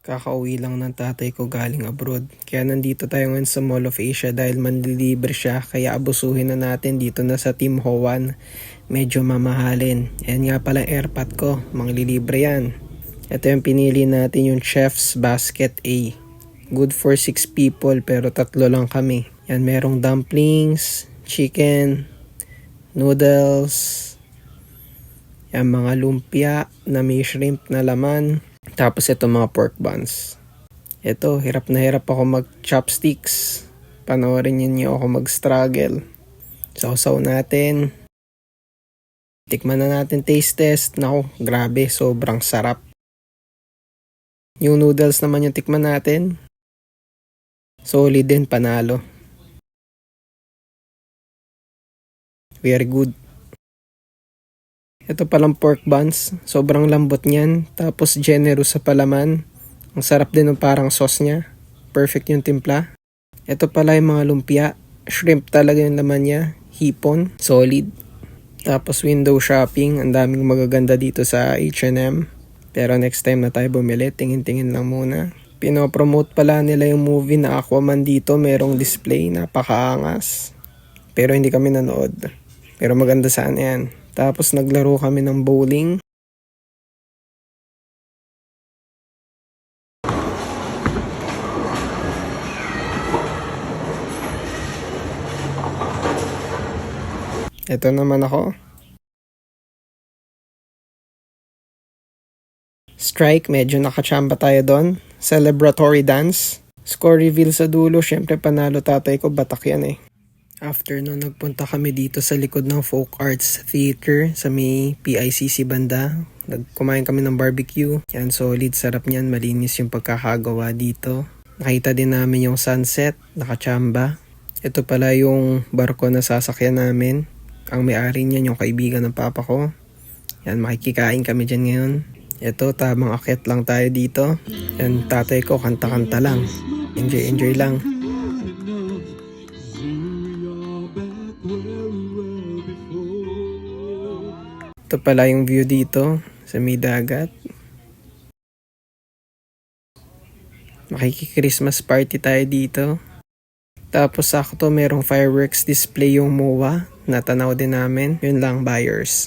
Kakauwi lang ng tatay ko galing abroad. Kaya nandito tayo ngayon sa Mall of Asia dahil manlilibre siya. Kaya abusuhin na natin dito na sa Tim Ho Wan. Medyo mamahalin. Ayan nga pala airpot ko. Manglilibre yan. Ito yung pinili natin, yung Chef's Basket A. Good for 6 people pero 3 lang kami. Yan, merong dumplings, chicken, noodles, yan mga lumpia na may shrimp na laman. Tapos ito mga pork buns. Ito, hirap na hirap ako mag-chopsticks. Panoorin niyo ako mag-struggle. Sausaw natin. Tikman na natin taste test. Naku, grabe, sobrang sarap. Yung noodles naman yung tikman natin. Solid din, panalo. Very good. Ito palang pork buns. Sobrang lambot niyan. Tapos generous sa palaman. Ang sarap din ng parang sauce niya. Perfect yung timpla. Ito pala yung mga lumpia. Shrimp talaga yung laman niya. Hipon. Solid. Tapos window shopping. Ang daming magaganda dito sa H&M. Pero next time na tayo bumili, tingin-tingin lang muna. Pinopromote pala nila yung movie na Aquaman dito. Merong display. Napakaangas. Pero hindi kami nanood. Pero maganda sana yan. Tapos naglaro kami ng bowling. Ito naman ako. Strike, medyo nakachamba tayo doon. Celebratory dance. Score reveal sa dulo, syempre panalo tatay ko, batak yan eh. After nun, nagpunta kami dito sa likod ng Folk Arts Theater sa may PICC banda. Kumain kami ng barbecue. Yan, solid, sarap niyan. Malinis yung pagkakagawa dito. Nakita din namin yung sunset, nakachamba. Ito pala yung barko na sasakyan namin. Ang may-ari niyan, yung kaibigan ng papa ko. Yan, makikikain kami dyan ngayon. Ito, tamang akyat lang tayo dito. Yan, tatay ko, kanta-kanta lang. Enjoy lang. Ito pala yung view dito sa may dagat. Makiki-Christmas party tayo dito. Tapos sakto merong fireworks display yung MOA. Natanaw din namin. Yun lang, buyers.